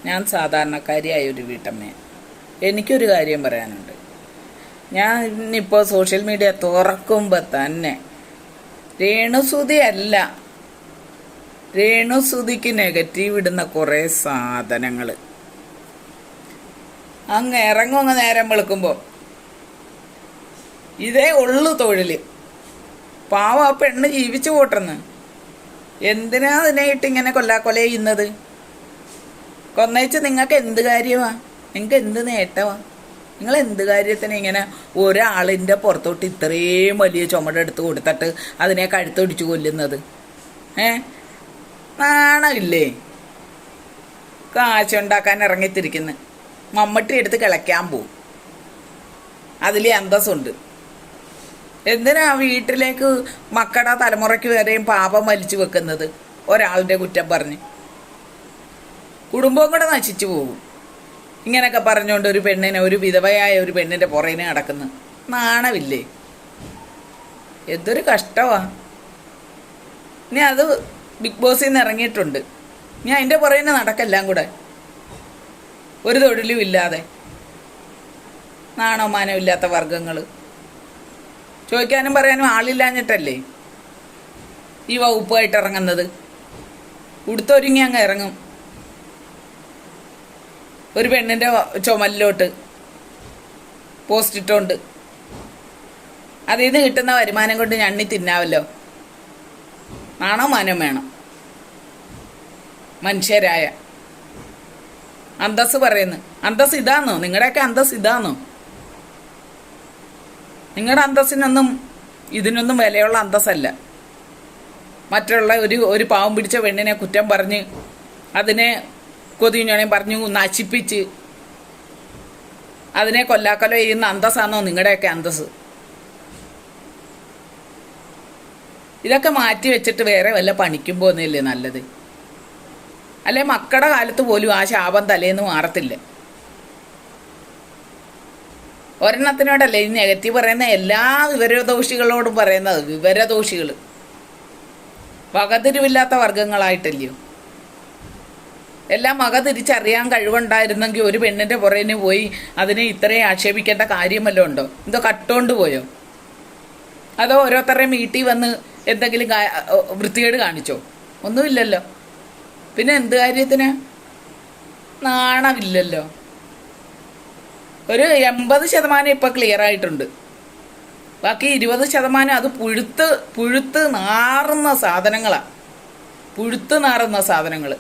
ഞാൻ സാധാരണക്കാരിയായ ഒരു വീട്ടമ്മയാണ്. എനിക്കൊരു കാര്യം പറയാനുണ്ട്. ഞാൻ ഇന്നിപ്പോൾ സോഷ്യൽ മീഡിയ തുറക്കുമ്പോൾ തന്നെ രേണുസുതിക്ക് നെഗറ്റീവ് ഇടുന്ന കുറേ സാധനങ്ങൾ അങ്ങ് നേരം വെളുക്കുമ്പോൾ ഇതേ ഉള്ളു തൊഴിൽ. പാവം ആ പെണ്ണ് ജീവിച്ചു പോട്ടെന്ന്. എന്തിനാ അതിനായിട്ട് ഇങ്ങനെ കൊല്ലാക്കൊല ചെയ്യുന്നത്? കൊന്നേച്ച് നിങ്ങൾക്ക് എന്ത് കാര്യമാണ്? നിങ്ങൾക്ക് എന്ത് നേട്ടമാണ്? നിങ്ങൾ എന്ത് കാര്യത്തിന് ഇങ്ങനെ ഒരാളിൻ്റെ പുറത്തോട്ട് ഇത്രയും വലിയ ചുമടെടുത്ത് കൊടുത്തിട്ട് അതിനെ കഴുത്തൊടിച്ച് കൊല്ലുന്നത്? നാണമില്ലേ? കാശുണ്ടാക്കാൻ ഇറങ്ങിത്തിരിക്കുന്നു. മമ്മട്ടി എടുത്ത് കിളയ്ക്കാൻ പോവും. അതിൽ അന്തസ്സുണ്ട്. എന്തിനാ വീട്ടിലേക്ക് മക്കളുടെ തലമുറയ്ക്ക് വരെയും പാപം വലിച്ചു വെക്കുന്നത്? ഒരാളുടെ കുറ്റം പറഞ്ഞ് കുടുംബവും കൂടെ നശിച്ചു പോകും. ഇങ്ങനെയൊക്കെ പറഞ്ഞുകൊണ്ട് ഒരു പെണ്ണിനെ, ഒരു വിധവയായ ഒരു പെണ്ണിൻ്റെ പുറകിന് നടക്കുന്നു. നാണമില്ലേ? എന്തൊരു കഷ്ടമാണ്. ഇനി അത് ബിഗ് ബോസിൽ നിന്ന് ഇറങ്ങിയിട്ടുണ്ട്. ഇനി അതിൻ്റെ പുറകിന് നടക്കെല്ലാം കൂടെ ഒരു തൊഴിലും ഇല്ലാതെ. നാണോ മാനോ ഇല്ലാത്ത വർഗങ്ങൾ. ചോദിക്കാനും പറയാനും ആളില്ലാഞ്ഞിട്ടല്ലേ ഈ വകുപ്പായിട്ട് ഇറങ്ങുന്നത്? ഉടുത്തൊരുങ്ങി അങ്ങ് ഇറങ്ങും ഒരു പെണ്ണിൻ്റെ ചുമലിലോട്ട് പോസ്റ്റ് ഇട്ടോണ്ട്. അതിൽ നിന്ന് കിട്ടുന്ന വരുമാനം കൊണ്ട് ഞണ്ണി തിന്നാവല്ലോ. നാണോ മാനം വേണം. മനുഷ്യരായ അന്തസ് പറയുന്നു. അന്തസ് ഇതാന്നോ? നിങ്ങളുടെയൊക്കെ അന്തസ് ഇതാന്നോ? നിങ്ങളുടെ അന്തസ്സിനൊന്നും ഇതിനൊന്നും വിലയുള്ള അന്തസ്സല്ല. മറ്റുള്ള ഒരു പാവം പിടിച്ച പെണ്ണിനെ കുറ്റം പറഞ്ഞ് അതിനെ കൊതിഞ്ഞോണെ പറഞ്ഞു നശിപ്പിച്ച് അതിനെ കൊല്ലാക്കൊല ചെയ്യുന്ന അന്തസ്സാണോ നിങ്ങളുടെയൊക്കെ അന്തസ്? ഇതൊക്കെ മാറ്റി വെച്ചിട്ട് വേറെ വല്ല പണിക്കും പോകുന്നില്ലേ നല്ലത്? അല്ലെ മക്കളുടെ കാലത്ത് പോലും ആ ശാപം തലേന്ന് മാറത്തില്ല. ഒരെണ്ണത്തിനോടല്ലേ ഈ നെഗറ്റീവ് പറയുന്ന എല്ലാ വിവരദോഷികളോടും പറയുന്നത്? വിവരദോഷികൾ വകതിരിവില്ലാത്ത വർഗങ്ങളായിട്ടല്ലയോ? എല്ലാം വക തിരിച്ചറിയാൻ കഴിവുണ്ടായിരുന്നെങ്കിൽ ഒരു പെണ്ണിൻ്റെ പുറകിന് പോയി അതിനെ ഇത്രയും ആക്ഷേപിക്കേണ്ട കാര്യമല്ലോ ഉണ്ടോ? എന്തോ കട്ടോണ്ട് പോയോ? അതോ ഓരോരുത്തരുടെയും വീട്ടിൽ വന്ന് എന്തെങ്കിലും വൃത്തികേട് കാണിച്ചോ? ഒന്നുമില്ലല്ലോ. പിന്നെ എന്ത് കാര്യത്തിന്? നാണമില്ലല്ലോ. ഒരു 80% ഇപ്പം ക്ലിയർ ആയിട്ടുണ്ട്. ബാക്കി 20% അത് പുഴുത്ത് നാറുന്ന സാധനങ്ങളാണ്. പുഴുത്ത് നാറുന്ന സാധനങ്ങൾ.